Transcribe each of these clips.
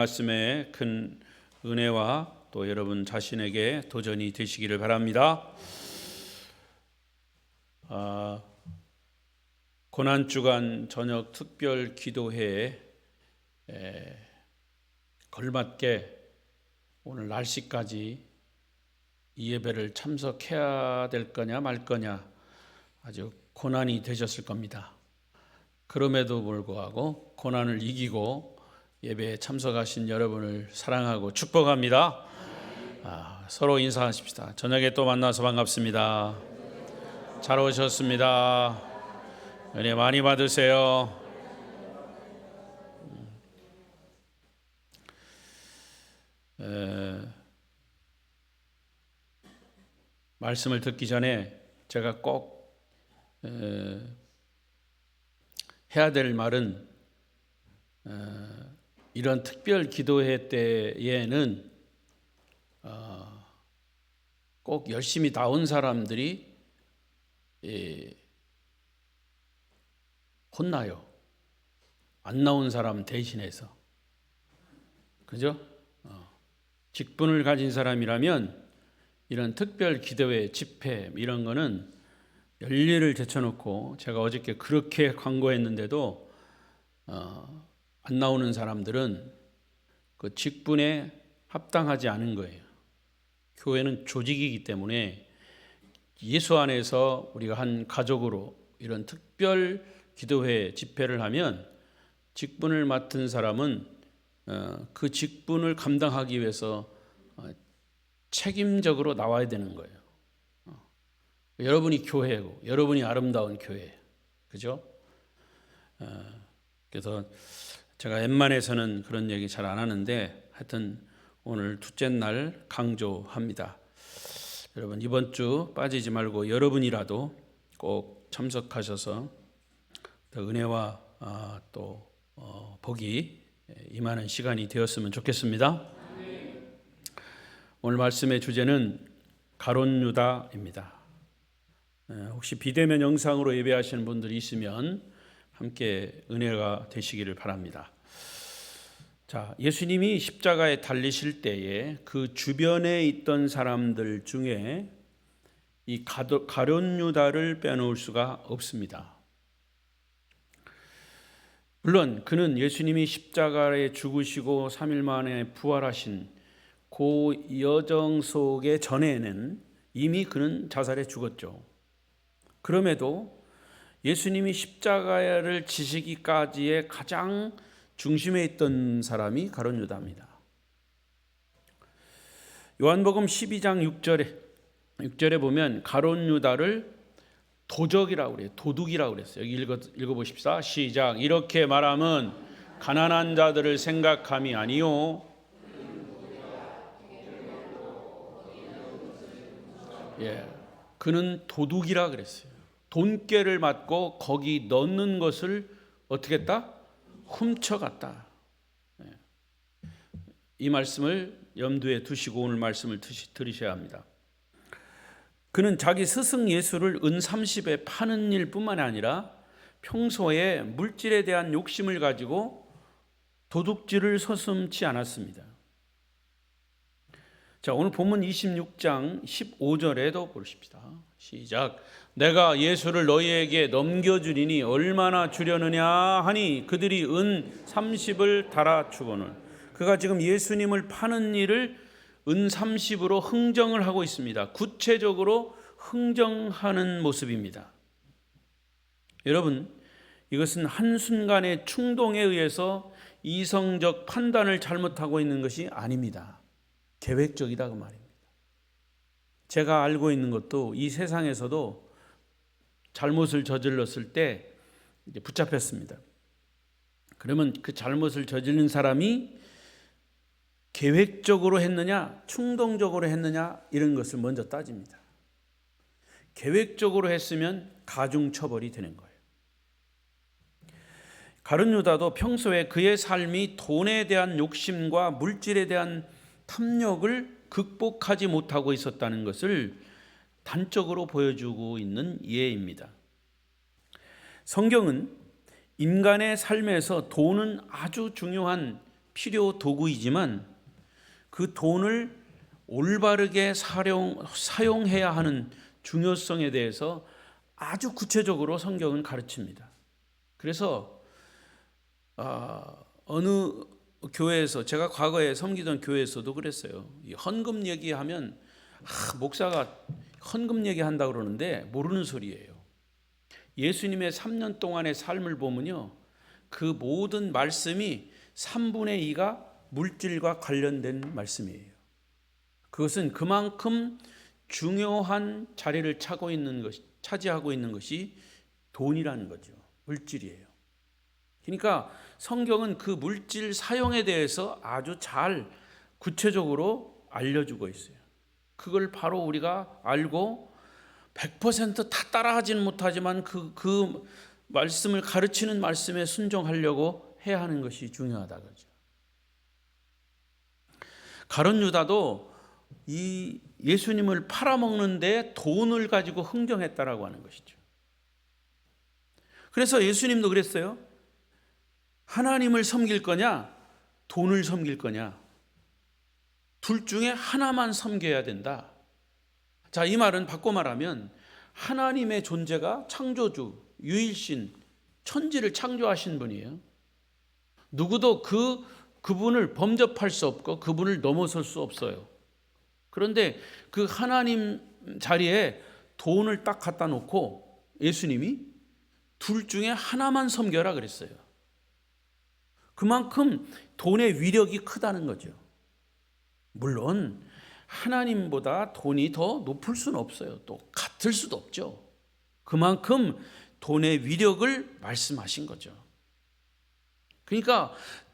말씀에 큰 은혜와 또 여러분 자신에게 도전이 되시기를 바랍니다. 고난주간 저녁 특별 기도회에 걸맞게 오늘 날씨까지 이 예배를 참석해야 될 거냐 말 거냐 아주 고난이 되셨을 겁니다. 그럼에도 불구하고 고난을 이기고 예배에 참석하신 여러분을 사랑하고 축복합니다. 서로 인사하십시다. 저녁에 또 만나서 반갑습니다. 잘 오셨습니다. 은혜 많이 받으세요. 말씀을 듣기 전에 제가 꼭 해야 될 말은 이런 특별 기도회 때에는 꼭 열심히 나온 사람들이 혼나요. 안 나온 사람 대신해서. 그죠? 직분을 가진 사람이라면 이런 특별 기도회 집회 이런 거는 열일을 제쳐놓고 제가 어저께 그렇게 광고했는데도 안 나오는 사람들은 그 직분에 합당하지 않은 거예요. 교회는 조직이기 때문에 예수 안에서 우리가 한 가족으로 이런 특별 기도회 집회를 하면 직분을 맡은 사람은 그 직분을 감당하기 위해서 책임적으로 나와야 되는 거예요. 여러분이 교회고 여러분이 아름다운 교회, 그죠? 그래서 제가 웬만해서는 그런 얘기 잘 안 하는데 하여튼 오늘 둘째 날 강조합니다. 여러분 이번 주 빠지지 말고 여러분이라도 꼭 참석하셔서 더 은혜와 또 복이 임하는 시간이 되었으면 좋겠습니다. 오늘 말씀의 주제는 가룟 유다입니다. 혹시 비대면 영상으로 예배하시는 분들이 있으면 함께 은혜가 되시기를 바랍니다. 자, 예수님이 십자가에 달리실 때에 그 주변에 있던 사람들 중에 이 가룟 유다를 빼놓을 수가 없습니다. 물론 그는 예수님이 십자가에 죽으시고 3일 만에 부활하신 그 여정 속의 전에는 이미 그는 자살해 죽었죠. 그럼에도 예수님이 십자가를 지시기까지의 가장 중심에 있던 사람이 가룟 유다입니다. 요한복음 12장 6절에 보면 가룟 유다를 도적이라고 그래요. 도둑이라고 그랬어요. 여기 읽어보십시다. 시작. 이렇게 말하면 가난한 자들을 생각함이 아니요. 그는 도둑이라 그랬어요. 돈깨를 맞고 거기 넣는 것을 어떻게 했다? 훔쳐갔다. 이 말씀을 염두에 두시고 오늘 말씀을 들으셔야 합니다. 그는 자기 스승 예수를 은 30에 파는 일뿐만 아니라 평소에 물질에 대한 욕심을 가지고 도둑질을 서슴지 않았습니다. 자, 오늘 본문 26장 15절에도 보십시다. 시작. 내가 예수를 너희에게 넘겨주리니 얼마나 주려느냐 하니 그들이 은 30을 달아주거늘. 그가 지금 예수님을 파는 일을 은 30으로 흥정을 하고 있습니다. 구체적으로 흥정하는 모습입니다. 여러분, 이것은 한순간의 충동에 의해서 이성적 판단을 잘못하고 있는 것이 아닙니다. 계획적이다 그 말입니다. 제가 알고 있는 것도 이 세상에서도 잘못을 저질렀을 때 이제 붙잡혔습니다. 그러면 그 잘못을 저지른 사람이 계획적으로 했느냐, 충동적으로 했느냐 이런 것을 먼저 따집니다. 계획적으로 했으면 가중처벌이 되는 거예요. 가룟 유다도 평소에 그의 삶이 돈에 대한 욕심과 물질에 대한 탐욕을 극복하지 못하고 있었다는 것을 단적으로 보여주고 있는 예입니다. 성경은 인간의 삶에서 돈은 아주 중요한 필요 도구이지만 그 돈을 올바르게 사용해야 하는 중요성에 대해서 아주 구체적으로 성경은 가르칩니다. 그래서 어느 교회에서, 제가 과거에 섬기던 교회에서도 그랬어요. 이 헌금 얘기하면 목사가 헌금 얘기한다고 그러는데 모르는 소리예요. 예수님의 3년 동안의 삶을 보면요, 그 모든 말씀이 3분의 2가 물질과 관련된 말씀이에요. 그것은 그만큼 중요한 자리를 차지하고 있는 것이 돈이라는 거죠. 물질이에요. 그러니까 성경은 그 물질 사용에 대해서 아주 잘 구체적으로 알려주고 있어요. 그걸 바로 우리가 알고 100% 따라하지는 못하지만 그 말씀을 가르치는 말씀에 순종하려고 해야 하는 것이 중요하다 그러죠. 가룟 유다도 이 예수님을 팔아먹는데 돈을 가지고 흥정했다라고 하는 것이죠. 그래서 예수님도 그랬어요. 하나님을 섬길 거냐, 돈을 섬길 거냐, 둘 중에 하나만 섬겨야 된다. 자, 이 말은 바꿔 말하면 하나님의 존재가 창조주, 유일신, 천지를 창조하신 분이에요. 누구도 그분을 범접할 수 없고 그분을 넘어설 수 없어요. 그런데 그 하나님 자리에 돈을 딱 갖다 놓고 예수님이 둘 중에 하나만 섬겨라 그랬어요. 그만큼 돈의 위력이 크다는 거죠. 물론 하나님보다 돈이 더 높을 수는 없어요. 또 같을 수도 없죠. 그만큼 돈의 위력을 말씀하신 거죠. 그러니까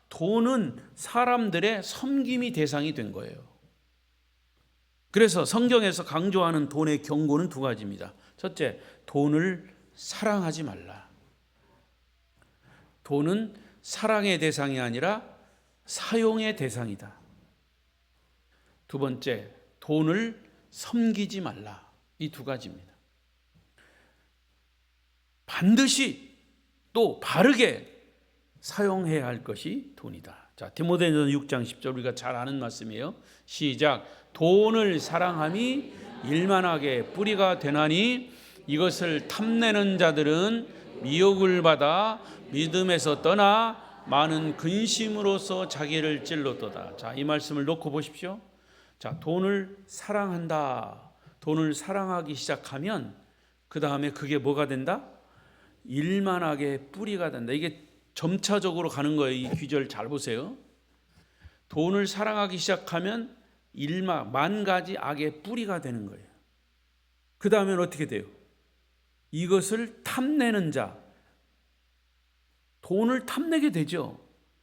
돈은 사람들의 섬김이 대상이 된 거예요. 그래서 성경에서 강조하는 돈의 경고는 두 가지입니다. 첫째, 돈을 사랑하지 말라. 돈은 사랑의 대상이 아니라 사용의 대상이다. 두 번째, 돈을 섬기지 말라. 이 두 가지입니다. 반드시 또 바르게 사용해야 할 것이 돈이다. 자, 디모데전서 6장 10절 우리가 잘 아는 말씀이에요. 시작. 돈을 사랑함이 일만하게 뿌리가 되나니 이것을 탐내는 자들은 미혹을 받아 믿음에서 떠나 많은 근심으로서 자기를 찔렀도다. 자, 이 말씀을 놓고 보십시오. 자, 돈을 사랑한다. 돈을 사랑하기 시작하면 그 다음에 그게 뭐가 된다? 일만하게 뿌리가 된다. 이게 점차적으로 가는 거예요. 이 귀절 잘 보세요. 돈을 사랑하기 시작하면 만 가지 악의 뿌리가 되는 거예요. 그 다음엔 어떻게 돼요? 이것을 탐내는 자, 돈을 탐내게 되죠.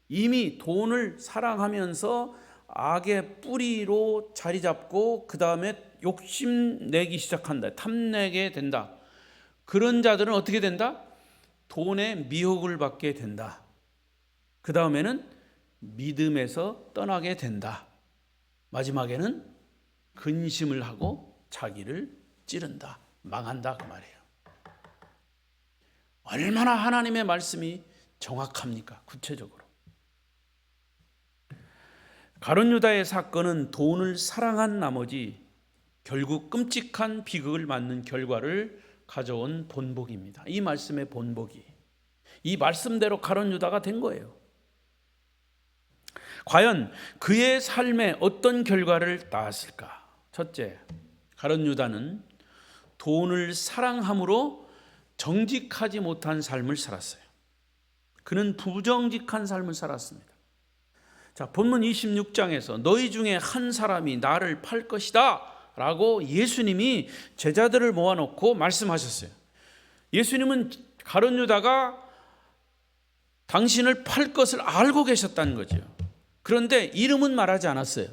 이미 돈을 사랑하면서 악의 뿌리로 자리 잡고 그 다음에 욕심내기 시작한다. 탐내게 된다. 그런 자들은 어떻게 된다? 돈에 미혹을 받게 된다. 그 다음에는 믿음에서 떠나게 된다. 마지막에는 근심을 하고 자기를 찌른다. 망한다 그 말이에요. 얼마나 하나님의 말씀이 정확합니까? 구체적으로. 가룟 유다의 사건은 돈을 사랑한 나머지 결국 끔찍한 비극을 맞는 결과를 가져온 본보기입니다. 이 말씀의 본보기. 이 말씀대로 가룟 유다가 된 거예요. 과연 그의 삶에 어떤 결과를 낳았을까? 첫째, 가룟 유다는 돈을 사랑함으로 정직하지 못한 삶을 살았어요. 그는 부정직한 삶을 살았습니다. 자, 본문 26장에서 너희 중에 한 사람이 나를 팔 것이다 라고 예수님이 제자들을 모아놓고 말씀하셨어요. 예수님은 가룟 유다가 당신을 팔 것을 알고 계셨다는 거죠. 그런데 이름은 말하지 않았어요.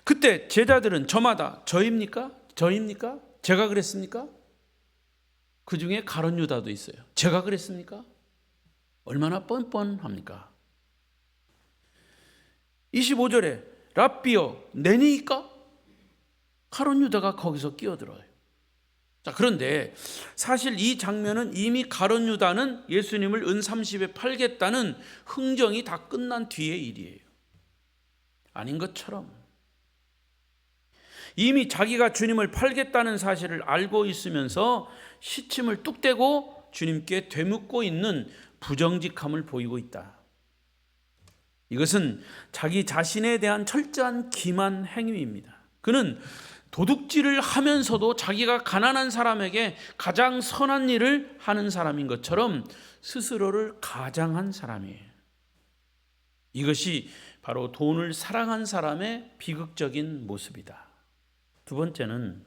그때 제자들은 저마다 저입니까? 저입니까? 제가 그랬습니까? 그 중에 가룟 유다도 있어요. 제가 그랬습니까? 얼마나 뻔뻔합니까? 25절에 랍비여 내니까? 가룟 유다가 거기서 끼어들어요. 자, 그런데 사실 이 장면은 이미 가룟 유다는 예수님을 은 30에 팔겠다는 흥정이 다 끝난 뒤의 일이에요. 아닌 것처럼 이미 자기가 주님을 팔겠다는 사실을 알고 있으면서 시침을 뚝 떼고 주님께 되묻고 있는 부정직함을 보이고 있다. 이것은 자기 자신에 대한 철저한 기만 행위입니다. 그는 도둑질을 하면서도 자기가 가난한 사람에게 가장 선한 일을 하는 사람인 것처럼 스스로를 가장한 사람이에요. 이것이 바로 돈을 사랑한 사람의 비극적인 모습이다. 두 번째는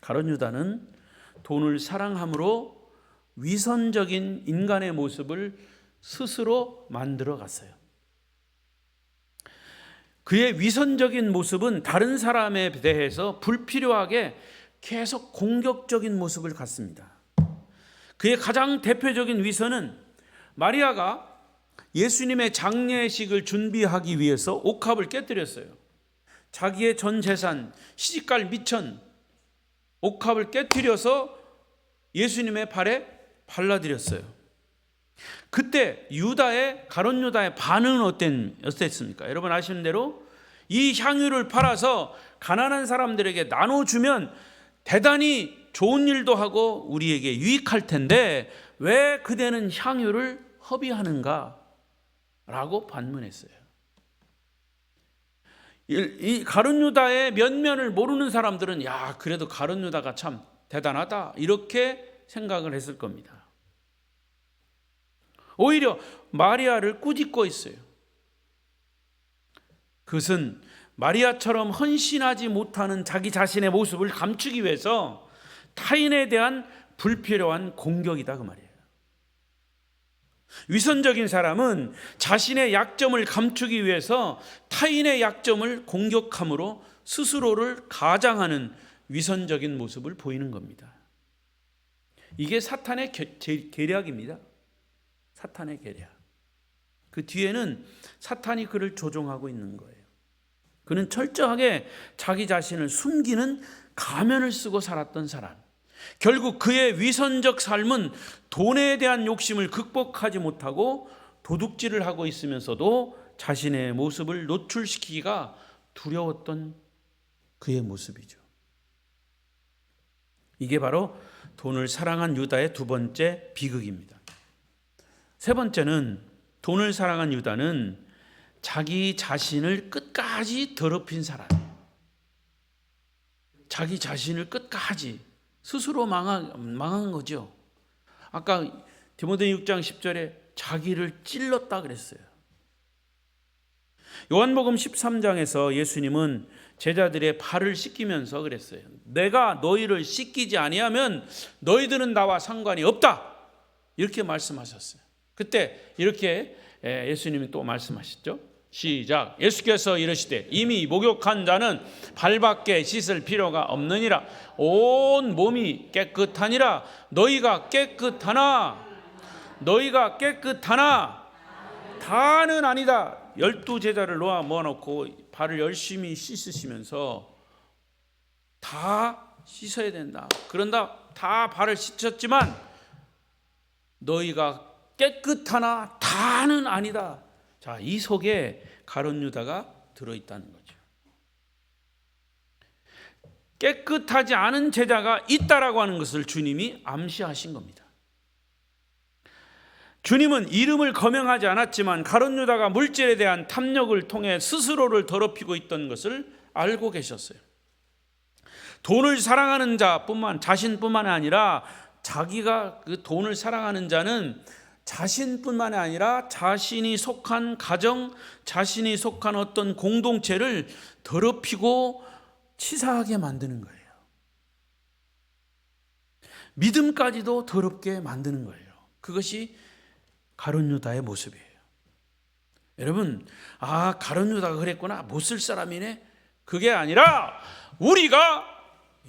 가룟 유다는 돈을 사랑함으로 위선적인 인간의 모습을 스스로 만들어 갔어요. 그의 위선적인 모습은 다른 사람에 대해서 불필요하게 계속 공격적인 모습을 갖습니다. 그의 가장 대표적인 위선은 마리아가 예수님의 장례식을 준비하기 위해서 옥합을 깨뜨렸어요. 자기의 전 재산, 시집갈 미천 옥합을 깨뜨려서 예수님의 발에 발라드렸어요. 그때 가룟 유다의 반응은 어땠습니까? 여러분 아시는 대로 이 향유를 팔아서 가난한 사람들에게 나눠주면 대단히 좋은 일도 하고 우리에게 유익할 텐데 왜 그대는 향유를 허비하는가? 라고 반문했어요. 이 가룟 유다의 면면을 모르는 사람들은 야, 그래도 가룟 유다가 참 대단하다 이렇게 생각을 했을 겁니다. 오히려 마리아를 꾸짖고 있어요. 그것은 마리아처럼 헌신하지 못하는 자기 자신의 모습을 감추기 위해서 타인에 대한 불필요한 공격이다 그 말이에요. 위선적인 사람은 자신의 약점을 감추기 위해서 타인의 약점을 공격함으로 스스로를 가장하는 위선적인 모습을 보이는 겁니다. 이게 사탄의 계략입니다. 사탄의 계략. 그 뒤에는 사탄이 그를 조종하고 있는 거예요. 그는 철저하게 자기 자신을 숨기는 가면을 쓰고 살았던 사람. 결국 그의 위선적 삶은 돈에 대한 욕심을 극복하지 못하고 도둑질을 하고 있으면서도 자신의 모습을 노출시키기가 두려웠던 그의 모습이죠. 이게 바로 돈을 사랑한 유다의 두 번째 비극입니다. 세 번째는 돈을 사랑한 유다는 자기 자신을 끝까지 더럽힌 사람이에요. 자기 자신을 끝까지 스스로 망한 거죠. 아까 디모데 6장 10절에 자기를 찔렀다 그랬어요. 요한복음 13장에서 예수님은 제자들의 발을 씻기면서 그랬어요. 내가 너희를 씻기지 아니하면 너희들은 나와 상관이 없다. 이렇게 말씀하셨어요. 그때 이렇게 예수님이 또 말씀하셨죠. 시작. 예수께서 이르시되 이미 목욕한 자는 발밖에 씻을 필요가 없느니라. 온 몸이 깨끗하니라. 너희가 깨끗하나 다는 아니다. 12제자를 모아놓고 발을 열심히 씻으시면서 다 씻어야 된다. 그런다 다 발을 씻었지만 너희가 깨끗하나 다는 아니다. 자, 이 속에 가룟 유다가 들어있다는 거죠. 깨끗하지 않은 제자가 있다라고 하는 것을 주님이 암시하신 겁니다. 주님은 이름을 거명하지 않았지만 가룟 유다가 물질에 대한 탐욕을 통해 스스로를 더럽히고 있던 것을 알고 계셨어요. 돈을 사랑하는 자신뿐만 아니라 자기가 그 돈을 사랑하는 자는 자신뿐만 아니라 자신이 속한 가정, 자신이 속한 어떤 공동체를 더럽히고 치사하게 만드는 거예요. 믿음까지도 더럽게 만드는 거예요. 그것이 가룟 유다의 모습이에요. 여러분, 가룟 유다가 그랬구나, 못 쓸 사람이네, 그게 아니라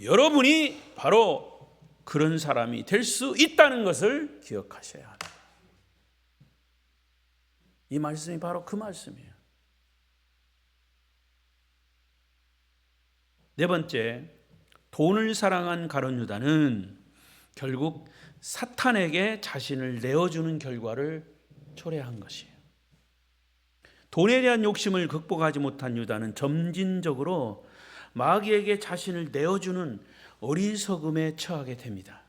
여러분이 바로 그런 사람이 될 수 있다는 것을 기억하셔야 합니다. 이 말씀이 바로 그 말씀이에요. 네 번째, 돈을 사랑한 가룟 유다는 결국 사탄에게 자신을 내어주는 결과를 초래한 것이에요. 돈에 대한 욕심을 극복하지 못한 유다는 점진적으로 마귀에게 자신을 내어주는 어리석음에 처하게 됩니다.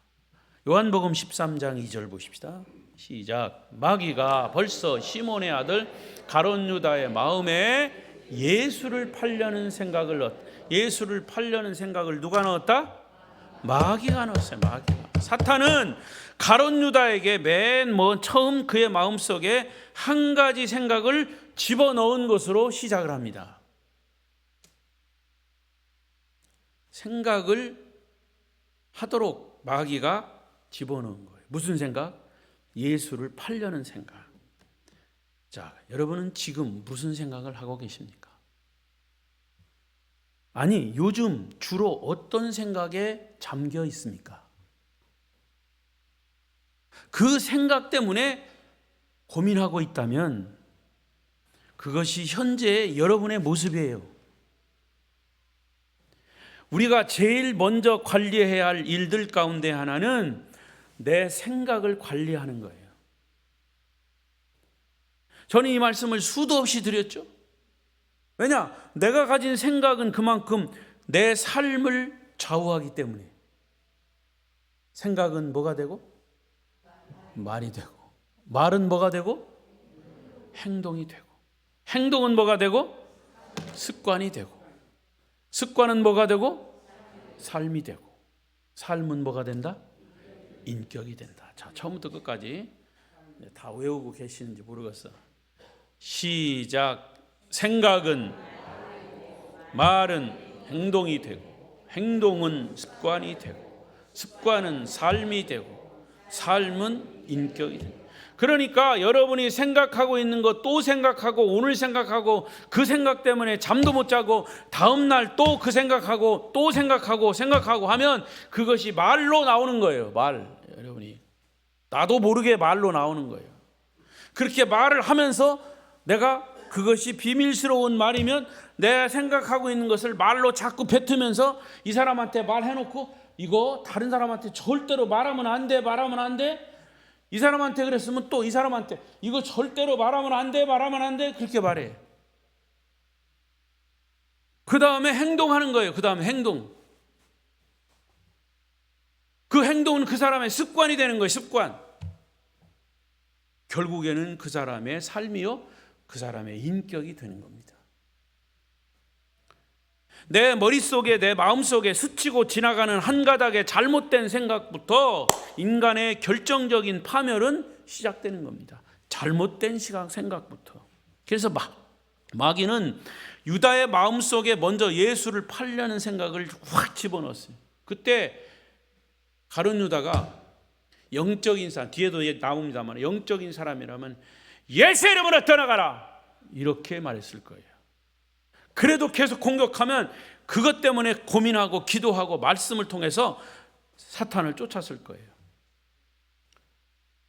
요한복음 13장 2절 보십시다. 시작. 마귀가 벌써 시몬의 아들 가룟 유다의 마음에 예수를 팔려는 생각을 예수를 팔려는 생각을 누가 넣었다? 마귀가 넣었어요. 마귀가. 사탄은 가룟 유다에게 맨 처음 그의 마음속에 한 가지 생각을 집어넣은 것으로 시작을 합니다. 생각을 하도록 마귀가 집어넣은 거예요. 무슨 생각? 예수를 팔려는 생각. 자, 여러분은 지금 무슨 생각을 하고 계십니까? 아니, 요즘 주로 어떤 생각에 잠겨 있습니까? 그 생각 때문에 고민하고 있다면 그것이 현재 여러분의 모습이에요. 우리가 제일 먼저 관리해야 할 일들 가운데 하나는 내 생각을 관리하는 거예요. 저는 이 말씀을 수도 없이 드렸죠. 왜냐? 내가 가진 생각은 그만큼 내 삶을 좌우하기 때문에. 생각은 뭐가 되고? 말이 되고. 말은 뭐가 되고? 행동이 되고. 행동은 뭐가 되고? 습관이 되고. 습관은 뭐가 되고? 삶이 되고. 삶은 뭐가 된다? 인격이 된다. 자, 처음부터 끝까지 다 외우고 계시는지 모르겠어. 시작. 생각은 말은 행동이 되고, 행동은 습관이 되고, 습관은 삶이 되고, 삶은 인격이 되고. 그러니까 여러분이 생각하고 있는 것 또 생각하고 오늘 생각하고 그 생각 때문에 잠도 못 자고 다음 날 또 그 생각하고 또 생각하고 하면 그것이 말로 나오는 거예요. 말. 여러분이 나도 모르게 말로 나오는 거예요. 그렇게 말을 하면서 내가 그것이 비밀스러운 말이면 내가 생각하고 있는 것을 말로 자꾸 뱉으면서 이 사람한테 말해놓고 이거 다른 사람한테 절대로 말하면 안 돼, 말하면 안 돼. 이 사람한테 그랬으면 또 이 사람한테 이거 절대로 말하면 안 돼, 말하면 안 돼. 그렇게 말해. 그 다음에 행동하는 거예요. 그 다음에 행동. 그 행동은 그 사람의 습관이 되는 거예요. 습관. 결국에는 그 사람의 삶이요, 그 사람의 인격이 되는 겁니다. 내 머릿속에 내 마음속에 스치고 지나가는 한 가닥의 잘못된 생각부터 인간의 결정적인 파멸은 시작되는 겁니다. 잘못된 생각부터. 그래서 마귀는 유다의 마음속에 먼저 예수를 팔려는 생각을 확 집어넣었어요. 그때 가룟 유다가 영적인 사람, 뒤에도 나옵니다만 영적인 사람이라면 예수의 이름으로 떠나가라 이렇게 말했을 거예요. 그래도 계속 공격하면 그것 때문에 고민하고 기도하고 말씀을 통해서 사탄을 쫓았을 거예요.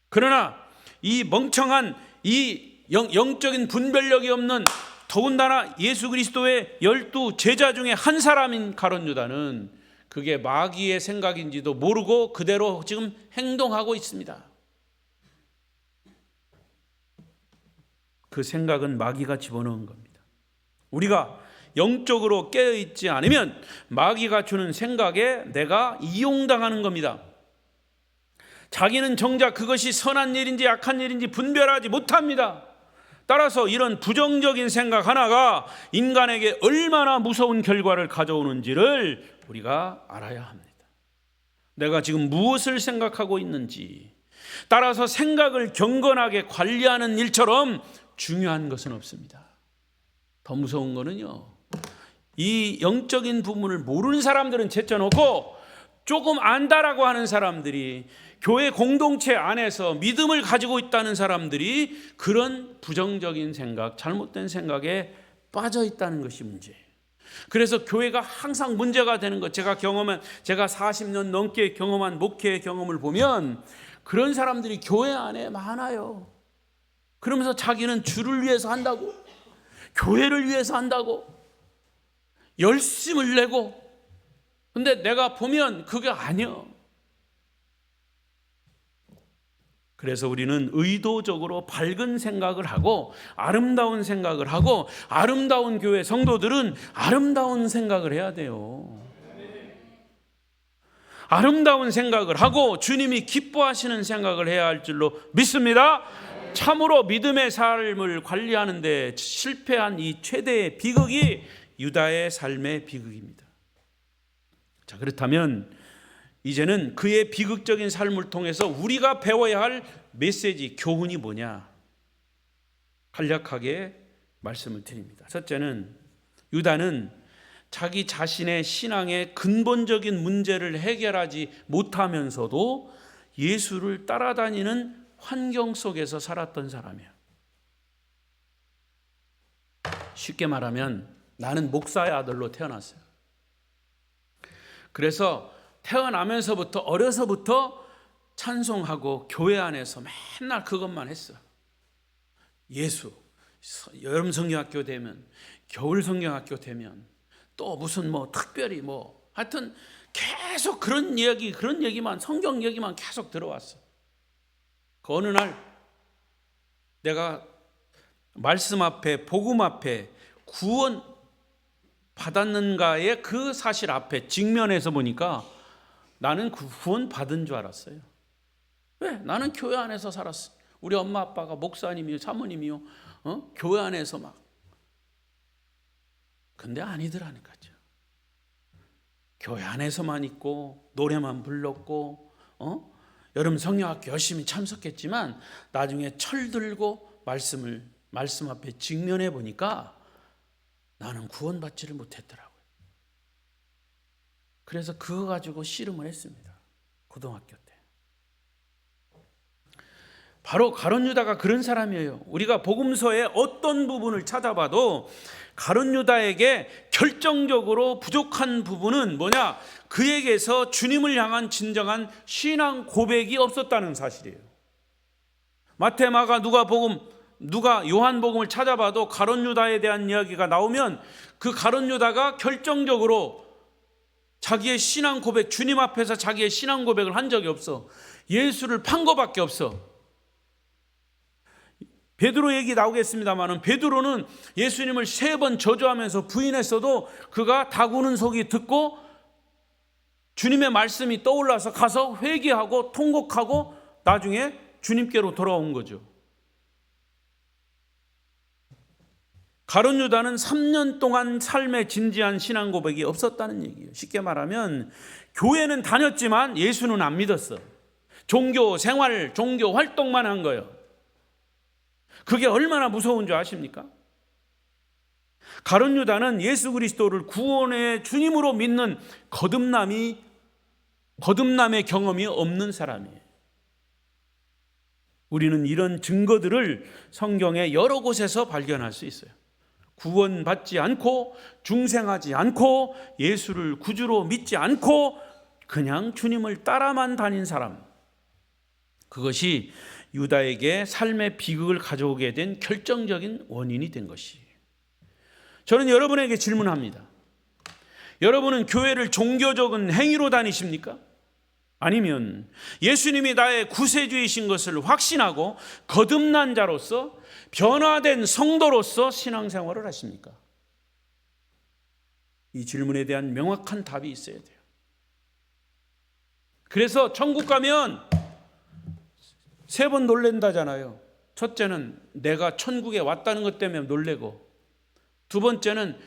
그러나 이 멍청한 이 영적인 분별력이 없는 더군다나 예수 그리스도의 12 제자 중에 한 사람인 가룟 유다는 그게 마귀의 생각인지도 모르고 그대로 지금 행동하고 있습니다. 그 생각은 마귀가 집어넣은 겁니다. 우리가 영적으로 깨어있지 않으면 마귀가 주는 생각에 내가 이용당하는 겁니다. 자기는 정작 그것이 선한 일인지 악한 일인지 분별하지 못합니다. 따라서 이런 부정적인 생각 하나가 인간에게 얼마나 무서운 결과를 가져오는지를 우리가 알아야 합니다. 내가 지금 무엇을 생각하고 있는지, 따라서 생각을 경건하게 관리하는 일처럼 중요한 것은 없습니다. 더 무서운 거는요, 이 영적인 부분을 모르는 사람들은 제쳐놓고 조금 안다라고 하는 사람들이, 교회 공동체 안에서 믿음을 가지고 있다는 사람들이 그런 부정적인 생각, 잘못된 생각에 빠져 있다는 것이 문제예요. 그래서 교회가 항상 문제가 되는 것, 제가 40년 넘게 경험한 목회 경험을 보면 그런 사람들이 교회 안에 많아요. 그러면서 자기는 주를 위해서 한다고, 교회를 위해서 한다고 열심을 내고, 근데 내가 보면 그게 아니야. 그래서 우리는 의도적으로 밝은 생각을 하고 아름다운 생각을 하고 아름다운 교회 성도들은 아름다운 생각을 해야 돼요. 아름다운 생각을 하고 주님이 기뻐하시는 생각을 해야 할 줄로 믿습니다. 참으로 믿음의 삶을 관리하는 데 실패한 이 최대의 비극이 유다의 삶의 비극입니다. 자, 그렇다면 이제는 그의 비극적인 삶을 통해서 우리가 배워야 할 메시지, 교훈이 뭐냐? 간략하게 말씀을 드립니다. 첫째는 유다는 자기 자신의 신앙의 근본적인 문제를 해결하지 못하면서도 예수를 따라다니는 환경 속에서 살았던 사람이에요. 쉽게 말하면 나는 목사의 아들로 태어났어요. 그래서 태어나면서부터 어려서부터 찬송하고 교회 안에서 맨날 그것만 했어. 예수, 여름 성경학교 되면, 겨울 성경학교 되면, 또 무슨 특별히 하여튼 계속 그런 얘기만, 성경 얘기만 계속 들어왔어. 그 어느 날 내가 말씀 앞에, 복음 앞에 구원 받았는가의 그 사실 앞에 직면해서 보니까 나는 구원 받은 줄 알았어요. 왜? 나는 교회 안에서 살았어. 우리 엄마 아빠가 목사님이요, 사모님이요, 교회 안에서 막. 근데 아니더라니까요. 교회 안에서만 있고 노래만 불렀고 여름 성경학교 열심히 참석했지만 나중에 철 들고 말씀 앞에 직면해 보니까 나는 구원받지를 못했더라고요. 그래서 그거 가지고 씨름을 했습니다. 고등학교 때. 바로 가룟 유다가 그런 사람이에요. 우리가 복음서의 어떤 부분을 찾아봐도 가룟 유다에게 결정적으로 부족한 부분은 뭐냐? 그에게서 주님을 향한 진정한 신앙 고백이 없었다는 사실이에요. 마태, 마가, 누가 요한복음을 찾아봐도 가룟 유다에 대한 이야기가 나오면 그 가룟 유다가 결정적으로 자기의 신앙 고백, 주님 앞에서 자기의 신앙 고백을 한 적이 없어. 예수를 판 거밖에 없어. 베드로 얘기 나오겠습니다만 베드로는 예수님을 3번 저주하면서 부인했어도 그가 다구는 소리 듣고 주님의 말씀이 떠올라서 가서 회개하고 통곡하고 나중에 주님께로 돌아온 거죠. 가룟 유다는 3년 동안 삶의 진지한 신앙 고백이 없었다는 얘기예요. 쉽게 말하면 교회는 다녔지만 예수는 안 믿었어. 종교 생활, 종교 활동만 한 거예요. 그게 얼마나 무서운 줄 아십니까? 가룟 유다는 예수 그리스도를 구원의 주님으로 믿는 거듭남의 경험이 없는 사람이에요. 우리는 이런 증거들을 성경의 여러 곳에서 발견할 수 있어요. 구원받지 않고 중생하지 않고 예수를 구주로 믿지 않고 그냥 주님을 따라만 다닌 사람, 그것이 유다에게 삶의 비극을 가져오게 된 결정적인 원인이 된 것이에요. 저는 여러분에게 질문합니다. 여러분은 교회를 종교적인 행위로 다니십니까? 아니면 예수님이 나의 구세주이신 것을 확신하고 거듭난 자로서 변화된 성도로서 신앙생활을 하십니까? 이 질문에 대한 명확한 답이 있어야 돼요. 그래서 천국 가면 3번 놀랜다잖아요. 첫째는 내가 천국에 왔다는 것 때문에 놀래고, 두 번째는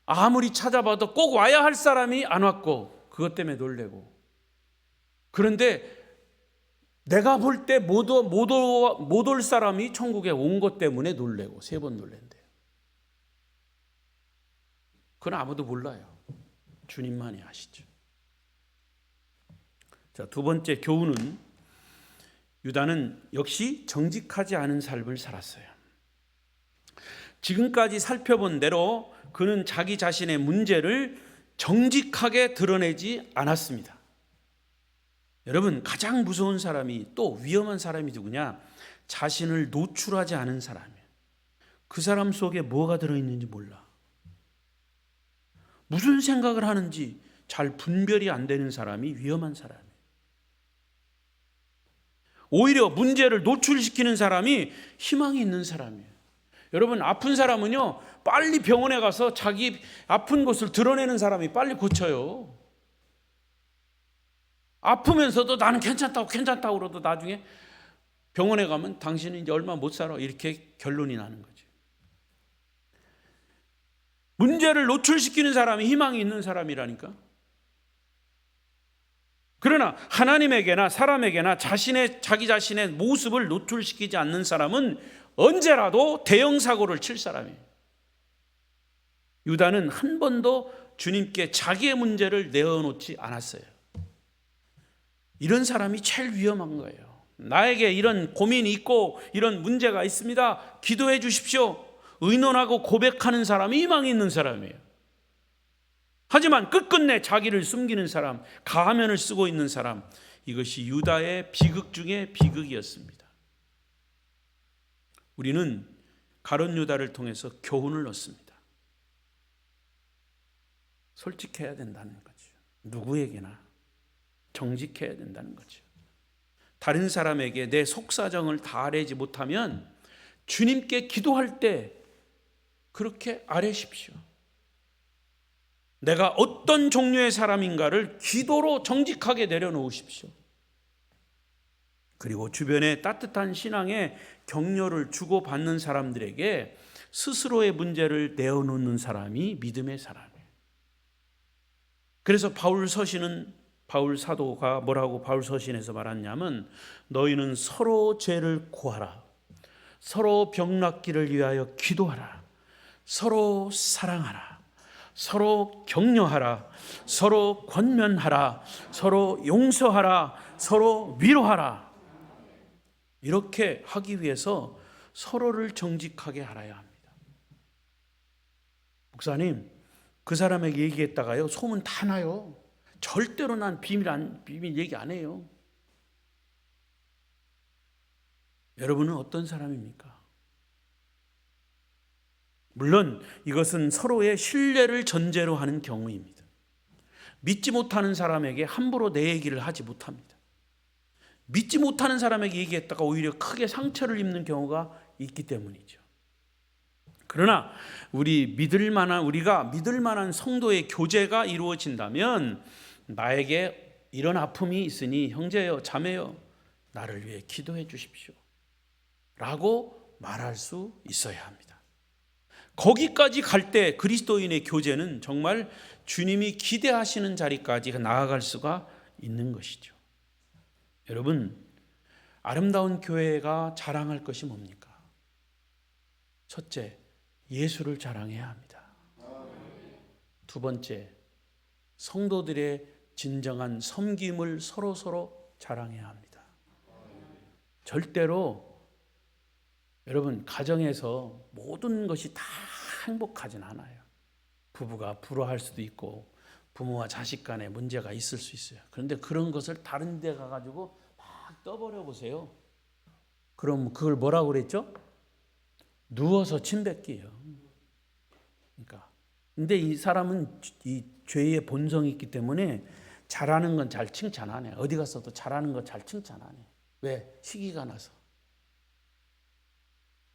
아무리 찾아봐도 꼭 와야 할 사람이 안 왔고 그것 때문에 놀래고, 그런데 내가 볼 때 못 올 사람이 천국에 온 것 때문에 놀래고 3번 놀랜대요. 그건 아무도 몰라요. 주님만이 아시죠. 자, 두 번째 교훈은 유다는 역시 정직하지 않은 삶을 살았어요. 지금까지 살펴본 대로 그는 자기 자신의 문제를 정직하게 드러내지 않았습니다. 여러분, 가장 무서운 사람이, 또 위험한 사람이 누구냐? 자신을 노출하지 않은 사람이에요. 그 사람 속에 뭐가 들어있는지 몰라. 무슨 생각을 하는지 잘 분별이 안 되는 사람이 위험한 사람이에요. 오히려 문제를 노출시키는 사람이 희망이 있는 사람이에요. 여러분, 아픈 사람은요, 빨리 병원에 가서 자기 아픈 곳을 드러내는 사람이 빨리 고쳐요. 아프면서도 나는 괜찮다고 그러도 나중에 병원에 가면 당신은 이제 얼마 못 살아, 이렇게 결론이 나는 거죠. 문제를 노출시키는 사람이 희망이 있는 사람이라니까. 그러나 하나님에게나 사람에게나 자기 자신의 모습을 노출시키지 않는 사람은 언제라도 대형 사고를 칠 사람이에요. 유다는 한 번도 주님께 자기의 문제를 내어놓지 않았어요. 이런 사람이 제일 위험한 거예요. 나에게 이런 고민이 있고 이런 문제가 있습니다, 기도해 주십시오, 의논하고 고백하는 사람이 희망이 있는 사람이에요. 하지만 끝끝내 자기를 숨기는 사람, 가면을 쓰고 있는 사람, 이것이 유다의 비극 중에 비극이었습니다. 우리는 가룟 유다를 통해서 교훈을 얻습니다. 솔직해야 된다는 거죠. 누구에게나 정직해야 된다는 거죠. 다른 사람에게 내 속사정을 다 아뢰지 못하면 주님께 기도할 때 그렇게 아뢰십시오. 내가 어떤 종류의 사람인가를 기도로 정직하게 내려놓으십시오. 그리고 주변에 따뜻한 신앙의 격려를 주고받는 사람들에게 스스로의 문제를 내어놓는 사람이 믿음의 사람이에요. 그래서 바울 사도가 뭐라고 바울 서신에서 말하냐면, 너희는 서로 죄를 고하라, 서로 병 낫기를 위하여 기도하라, 서로 사랑하라, 서로 격려하라, 서로 권면하라, 서로 용서하라, 서로 위로하라. 이렇게 하기 위해서 서로를 정직하게 알아야 합니다. 목사님, 그 사람에게 얘기했다가요, 소문 다 나요. 절대로 난 비밀 얘기 안 해요. 여러분은 어떤 사람입니까? 물론 이것은 서로의 신뢰를 전제로 하는 경우입니다. 믿지 못하는 사람에게 함부로 내 얘기를 하지 못합니다. 믿지 못하는 사람에게 얘기했다가 오히려 크게 상처를 입는 경우가 있기 때문이죠. 그러나 우리가 믿을 만한 성도의 교제가 이루어진다면, 나에게 이런 아픔이 있으니 형제여 자매여 나를 위해 기도해 주십시오 라고 말할 수 있어야 합니다. 거기까지 갈 때 그리스도인의 교제는 정말 주님이 기대하시는 자리까지 나아갈 수가 있는 것이죠. 여러분, 아름다운 교회가 자랑할 것이 뭡니까? 첫째, 예수를 자랑해야 합니다. 두 번째, 성도들의 진정한 섬김을 서로 자랑해야 합니다. 절대로 여러분, 가정에서 모든 것이 다 행복하진 않아요. 부부가 불화할 수도 있고 부모와 자식 간에 문제가 있을 수 있어요. 그런데 그런 것을 다른 데 가가지고 막 떠버려 보세요. 그럼 그걸 뭐라고 그랬죠? 누워서 침 뱉기예요. 그러니까 근데 이 사람은 이 죄의 본성이 있기 때문에 잘하는 건 잘 칭찬 안 해. 어디 가서도 잘하는 거 잘 칭찬 안 해. 왜? 시기가 나서.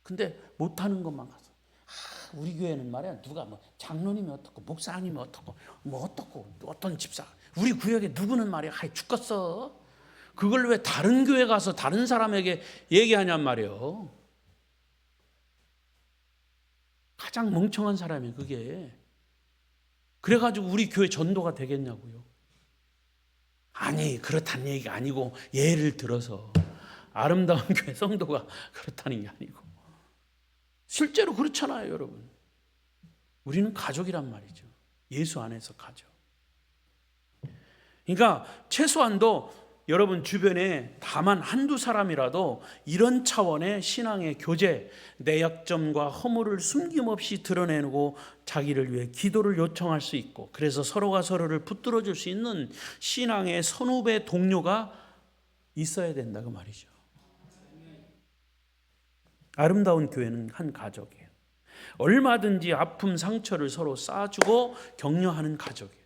근데 못하는 것만 가서, 우리 교회는 말이야, 누가 뭐 장로님이 어떻고 목사님이 어떻고 뭐 어떻고 어떤 집사, 우리 구역에 누구는 말이야 하이 죽겠어. 그걸 왜 다른 교회 가서 다른 사람에게 얘기하냔 말이에요. 가장 멍청한 사람이 그게. 그래가지고 우리 교회 전도가 되겠냐고요. 아니, 그렇다는 얘기가 아니고, 예를 들어서 아름다운 교회 성도가 그렇다는 게 아니고, 실제로 그렇잖아요. 여러분, 우리는 가족이란 말이죠. 예수 안에서 가족. 그러니까 최소한도 여러분 주변에 다만 한두 사람이라도 이런 차원의 신앙의 교제, 내 약점과 허물을 숨김없이 드러내고 자기를 위해 기도를 요청할 수 있고, 그래서 서로가 서로를 붙들어 줄 수 있는 신앙의 선후배 동료가 있어야 된다 그 말이죠. 아름다운 교회는 한 가족이에요. 얼마든지 아픔 상처를 서로 쌓아주고 격려하는 가족이에요.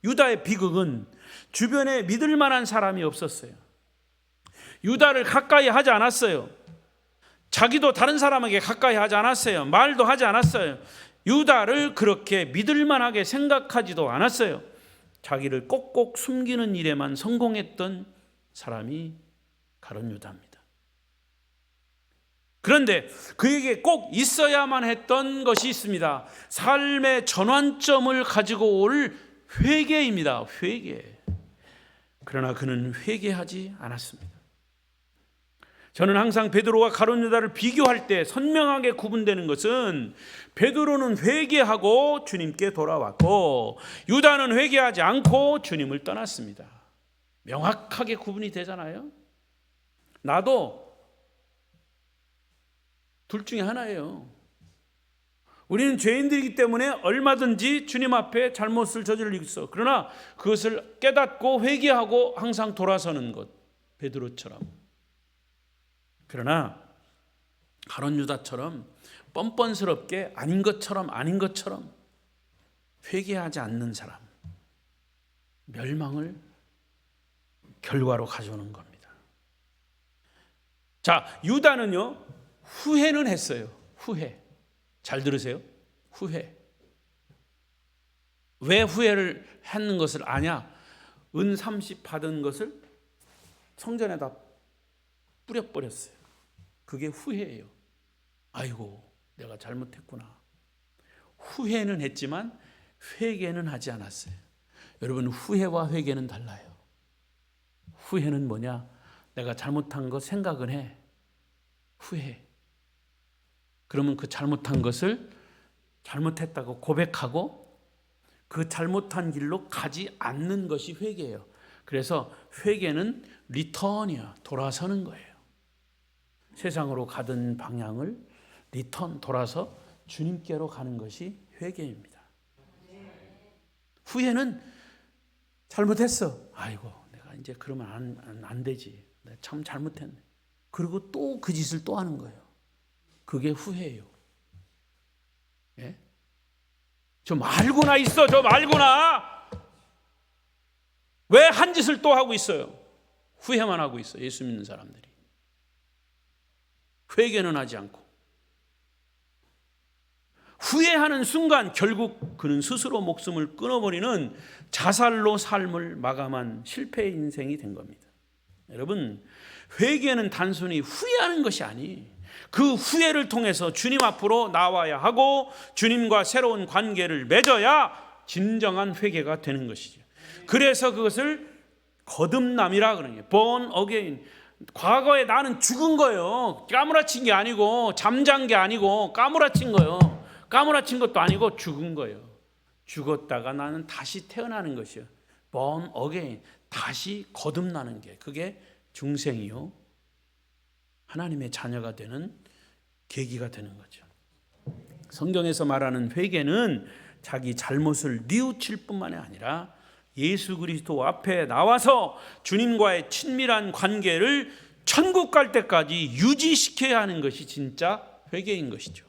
유다의 비극은 주변에 믿을 만한 사람이 없었어요. 유다를 가까이 하지 않았어요. 자기도 다른 사람에게 가까이 하지 않았어요. 말도 하지 않았어요. 유다를 그렇게 믿을만하게 생각하지도 않았어요. 자기를 꼭꼭 숨기는 일에만 성공했던 사람이 가룟 유다입니다. 그런데 그에게 꼭 있어야만 했던 것이 있습니다. 삶의 전환점을 가지고 올 회개입니다. 회개. 그러나 그는 회개하지 않았습니다. 저는 항상 베드로와 가룟 유다를 비교할 때 선명하게 구분되는 것은 베드로는 회개하고 주님께 돌아왔고 유다는 회개하지 않고 주님을 떠났습니다. 명확하게 구분이 되잖아요. 나도 둘 중에 하나예요. 우리는 죄인들이기 때문에 얼마든지 주님 앞에 잘못을 저지를 수 있어. 그러나 그것을 깨닫고 회개하고 항상 돌아서는 것, 베드로처럼. 그러나 가룟 유다처럼 뻔뻔스럽게 아닌 것처럼 회개하지 않는 사람, 멸망을 결과로 가져오는 겁니다. 자, 유다는요 후회는 했어요. 후회. 잘 들으세요. 후회. 왜 후회를 하는 것을 아냐? 은 30 받은 것을 성전에다 뿌려버렸어요. 그게 후회예요. 아이고, 내가 잘못했구나. 후회는 했지만 회개는 하지 않았어요. 여러분, 후회와 회개는 달라요. 후회는 뭐냐? 내가 잘못한 거 생각은 해. 후회. 그러면 그 잘못한 것을 잘못했다고 고백하고 그 잘못한 길로 가지 않는 것이 회개예요. 그래서 회개는 리턴이야. 돌아서는 거예요. 세상으로 가던 방향을 돌아서 주님께로 가는 것이 회개입니다. 후회는 잘못했어. 아이고, 내가 이제 그러면 안 되지. 내가 참 잘못했네. 그리고 또 그 짓을 또 하는 거예요. 그게 후회예요. 예? 좀 알고나 있어. 좀 알고나. 왜 한 짓을 또 하고 있어요? 후회만 하고 있어요. 예수 믿는 사람들이. 회개는 하지 않고. 후회하는 순간 결국 그는 스스로 목숨을 끊어버리는 자살로 삶을 마감한 실패의 인생이 된 겁니다. 여러분, 회개는 단순히 후회하는 것이 아니, 그 후회를 통해서 주님 앞으로 나와야 하고 주님과 새로운 관계를 맺어야 진정한 회개가 되는 것이죠. 그래서 그것을 거듭남이라 그러는 거예요. born again. 과거에 나는 죽은 거예요. 까무라친 게 아니고 잠잔 게 아니고 까무라친 거예요. 까무라친 것도 아니고 죽은 거예요. 죽었다가 나는 다시 태어나는 것이요. born again. 다시 거듭나는 게 그게 중생이요. 하나님의 자녀가 되는 계기가 되는 거죠. 성경에서 말하는 회개는 자기 잘못을 뉘우칠 뿐만이 아니라 예수 그리스도 앞에 나와서 주님과의 친밀한 관계를 천국 갈 때까지 유지시켜야 하는 것이 진짜 회개인 것이죠.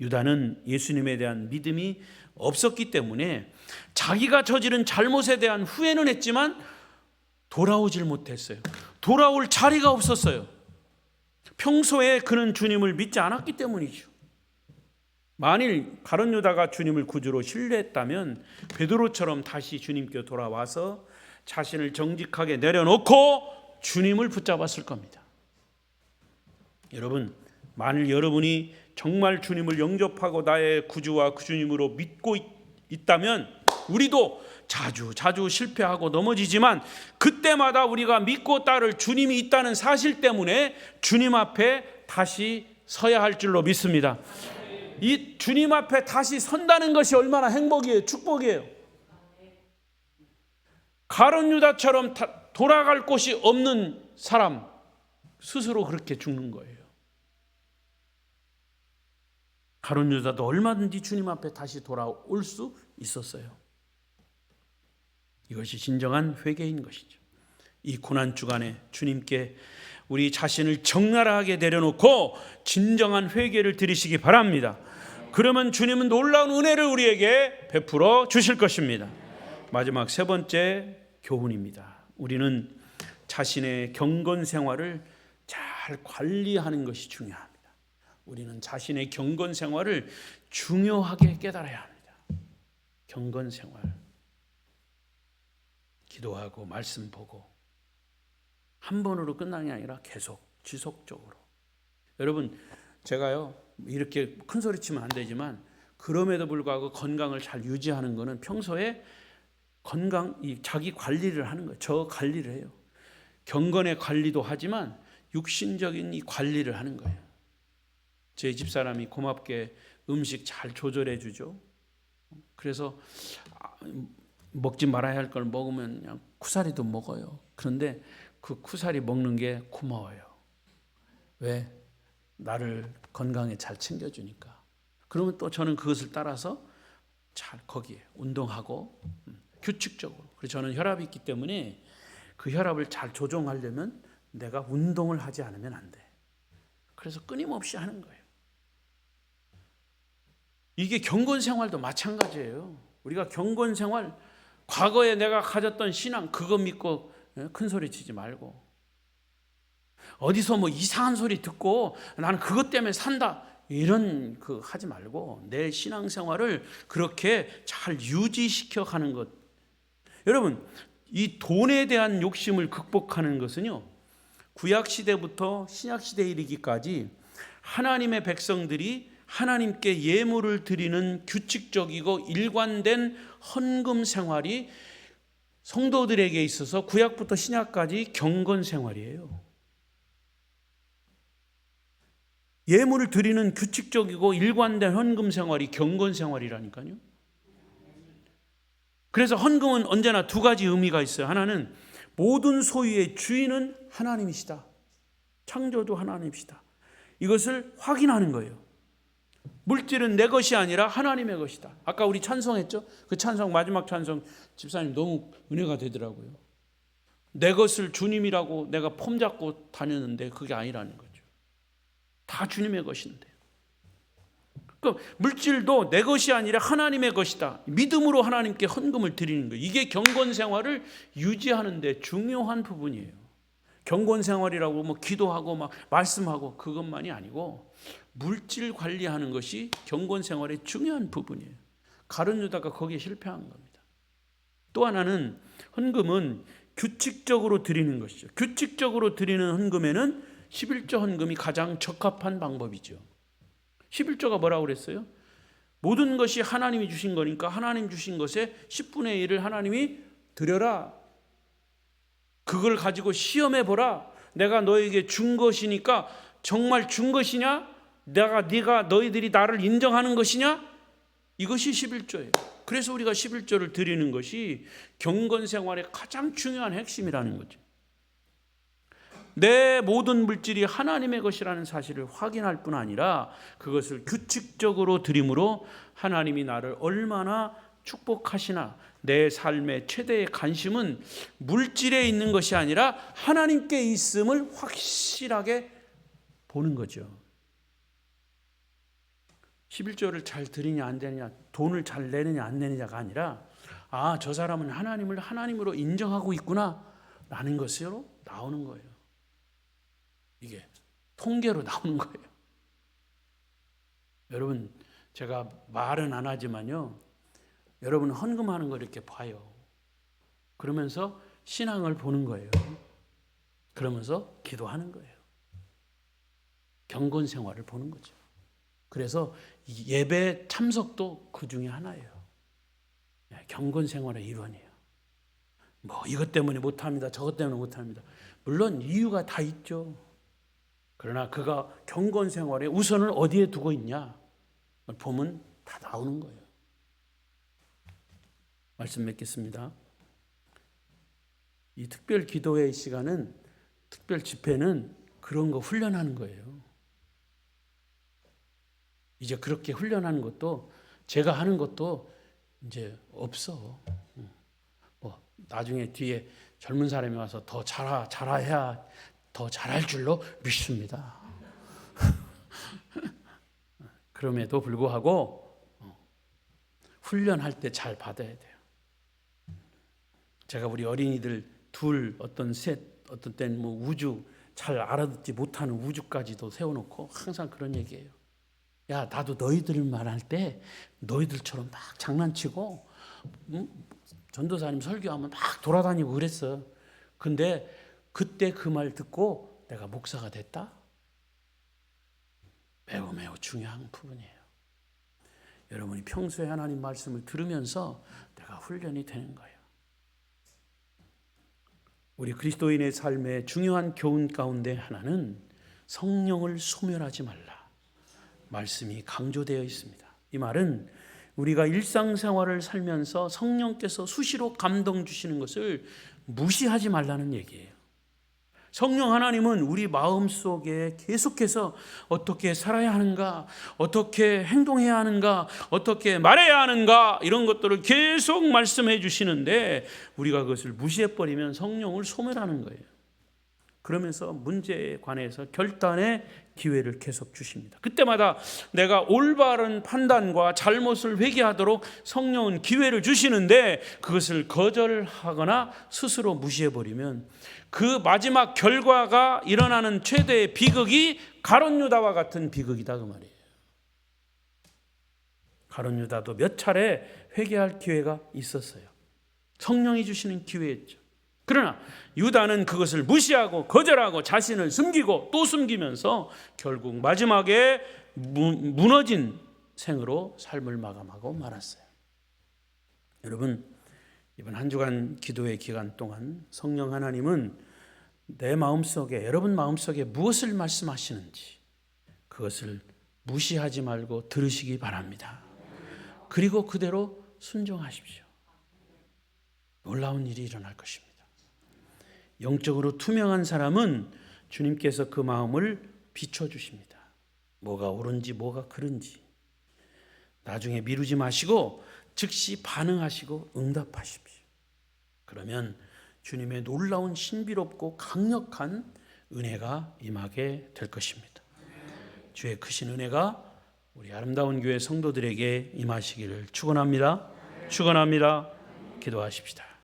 유다는 예수님에 대한 믿음이 없었기 때문에 자기가 저지른 잘못에 대한 후회는 했지만 돌아오질 못했어요. 돌아올 자리가 없었어요. 평소에 그는 주님을 믿지 않았기 때문이죠. 만일 가룟 유다가 주님을 구주로 신뢰했다면 베드로처럼 다시 주님께 돌아와서 자신을 정직하게 내려놓고 주님을 붙잡았을 겁니다. 여러분, 만일 여러분이 정말 주님을 영접하고 나의 구주와 구주님으로 믿고 있다면 우리도 자주 실패하고 넘어지지만 그때마다 우리가 믿고 따를 주님이 있다는 사실 때문에 주님 앞에 다시 서야 할 줄로 믿습니다. 이 주님 앞에 다시 선다는 것이 얼마나 행복이에요. 축복이에요. 가룟 유다처럼 돌아갈 곳이 없는 사람 스스로 그렇게 죽는 거예요. 가룟 유다도 얼마든지 주님 앞에 다시 돌아올 수 있었어요. 이것이 진정한 회개인 것이죠. 이 고난 주간에 주님께 우리 자신을 적나라하게 내려놓고 진정한 회개를 드리시기 바랍니다. 그러면 주님은 놀라운 은혜를 우리에게 베풀어 주실 것입니다. 마지막 세 번째 교훈입니다. 우리는 자신의 경건 생활을 잘 관리하는 것이 중요합니다. 우리는 자신의 경건 생활을 중요하게 깨달아야 합니다. 경건 생활. 기도하고 말씀 보고 한 번으로 끝나는 게 아니라 계속 지속적으로. 여러분, 제가요 이렇게 큰 소리 치면 안 되지만 그럼에도 불구하고 건강을 잘 유지하는 거는 평소에 자기 관리를 하는 거예요. 저 관리를 해요. 경건의 관리도 하지만 육신적인 이 관리를 하는 거예요. 제 집사람이 고맙게 음식 잘 조절해 주죠. 그래서 먹지 말아야 할 걸 먹으면 그냥 쿠사리도 먹어요. 그런데 그 쿠사리 먹는 게 고마워요. 왜? 나를 건강에 잘 챙겨주니까. 그러면 또 저는 그것을 따라서 잘 거기에 운동하고 규칙적으로. 그래서 저는 혈압이 있기 때문에 그 혈압을 잘 조정하려면 내가 운동을 하지 않으면 안 돼. 그래서 끊임없이 하는 거예요. 이게 경건 생활도 마찬가지예요. 우리가 경건 생활, 과거에 내가 가졌던 신앙 그거 믿고 큰 소리 치지 말고, 어디서 뭐 이상한 소리 듣고 나는 그것 때문에 산다 이런 그 하지 말고 내 신앙 생활을 그렇게 잘 유지시켜 가는 것. 여러분, 이 돈에 대한 욕심을 극복하는 것은요, 구약 시대부터 신약 시대에 이르기까지 하나님의 백성들이 하나님께 예물을 드리는 규칙적이고 일관된 헌금 생활이 성도들에게 있어서 구약부터 신약까지 경건 생활이에요. 예물을 드리는 규칙적이고 일관된 헌금 생활이 경건 생활이라니까요. 그래서 헌금은 언제나 두 가지 의미가 있어요. 하나는 모든 소유의 주인은 하나님이시다. 창조주 하나님이시다. 이것을 확인하는 거예요. 물질은 내 것이 아니라 하나님의 것이다. 아까 우리 찬송했죠? 그 찬송, 마지막 찬송 집사님 너무 은혜가 되더라고요. 내 것을 주님이라고 내가 폼 잡고 다녔는데 그게 아니라는 거죠. 다 주님의 것인데. 그러니까 물질도 내 것이 아니라 하나님의 것이다. 믿음으로 하나님께 헌금을 드리는 거예요. 이게 경건 생활을 유지하는 데 중요한 부분이에요. 경건 생활이라고 뭐 기도하고 막 말씀하고 그것만이 아니고 물질 관리하는 것이 경건 생활의 중요한 부분이에요. 가룟 유다가 거기에 실패한 겁니다. 또 하나는 헌금은 규칙적으로 드리는 것이죠. 규칙적으로 드리는 헌금에는 11조 헌금이 가장 적합한 방법이죠. 11조가 뭐라고 그랬어요? 모든 것이 하나님이 주신 거니까 하나님 주신 것의 10분의 1을 하나님이 드려라. 그걸 가지고 시험해 보라. 내가 너에게 준 것이니까 정말 준 것이냐? 네가 너희들이 나를 인정하는 것이냐? 이것이 11조예요. 그래서 우리가 11조를 드리는 것이 경건 생활의 가장 중요한 핵심이라는 거죠. 내 모든 물질이 하나님의 것이라는 사실을 확인할 뿐 아니라 그것을 규칙적으로 드림으로 하나님이 나를 얼마나 축복하시나. 내 삶의 최대의 관심은 물질에 있는 것이 아니라 하나님께 있음을 확실하게 보는 거죠. 11조를 잘 드리냐 안 되느냐, 돈을 잘 내느냐 안 내느냐가 아니라 저 사람은 하나님을 하나님으로 인정하고 있구나 라는 것으로 나오는 거예요. 이게 통계로 나오는 거예요. 여러분, 제가 말은 안 하지만요, 여러분 헌금하는 걸 이렇게 봐요. 그러면서 신앙을 보는 거예요. 그러면서 기도하는 거예요. 경건 생활을 보는 거죠. 그래서 예배 참석도 그 중에 하나예요. 경건 생활의 일원이에요. 뭐 이것 때문에 못합니다. 저것 때문에 못합니다. 물론 이유가 다 있죠. 그러나 그가 경건 생활에 우선을 어디에 두고 있냐 보면 다 나오는 거예요. 말씀 맺겠습니다. 이 특별 기도회 시간은, 특별 집회는 그런 거 훈련하는 거예요. 이제 그렇게 훈련하는 것도, 제가 하는 것도 이제 없어. 뭐 나중에 뒤에 젊은 사람이 와서 더 잘해야 더 잘할 줄로 믿습니다. 그럼에도 불구하고 훈련할 때 잘 받아야 돼요. 제가 우리 어린이들 둘, 셋 어떤 때는 뭐 우주 잘 알아듣지 못하는 우주까지도 세워놓고 항상 그런 얘기예요. 야, 나도 너희들 말할 때 너희들처럼 막 장난치고 전도사님 설교하면 막 돌아다니고 그랬어. 근데 그때 그 말 듣고 내가 목사가 됐다? 매우 매우 중요한 부분이에요. 여러분이 평소에 하나님 말씀을 들으면서 내가 훈련이 되는 거예요. 우리 그리스도인의 삶의 중요한 교훈 가운데 하나는 성령을 소멸하지 말라. 말씀이 강조되어 있습니다. 이 말은 우리가 일상생활을 살면서 성령께서 수시로 감동 주시는 것을 무시하지 말라는 얘기예요. 성령 하나님은 우리 마음속에 계속해서 어떻게 살아야 하는가, 어떻게 행동해야 하는가, 어떻게 말해야 하는가, 이런 것들을 계속 말씀해 주시는데 우리가 그것을 무시해버리면 성령을 소멸하는 거예요. 그러면서 문제에 관해서 결단의 기회를 계속 주십니다. 그때마다 내가 올바른 판단과 잘못을 회개하도록 성령은 기회를 주시는데 그것을 거절하거나 스스로 무시해버리면 그 마지막 결과가 일어나는 최대의 비극이 가룟 유다와 같은 비극이다 그 말이에요. 가룟 유다도 몇 차례 회개할 기회가 있었어요. 성령이 주시는 기회였죠. 그러나 유다는 그것을 무시하고 거절하고 자신을 숨기고 또 숨기면서 결국 마지막에 무너진 생으로 삶을 마감하고 말았어요. 여러분, 이번 한 주간 기도의 기간 동안 성령 하나님은 내 마음속에, 여러분 마음속에 무엇을 말씀하시는지 그것을 무시하지 말고 들으시기 바랍니다. 그리고 그대로 순종하십시오. 놀라운 일이 일어날 것입니다. 영적으로 투명한 사람은 주님께서 그 마음을 비춰주십니다. 뭐가 옳은지 뭐가 그른지. 나중에 미루지 마시고 즉시 반응하시고 응답하십시오. 그러면 주님의 놀라운 신비롭고 강력한 은혜가 임하게 될 것입니다. 주의 크신 은혜가 우리 아름다운 교회 성도들에게 임하시기를 축원합니다. 축원합니다. 기도하십시다.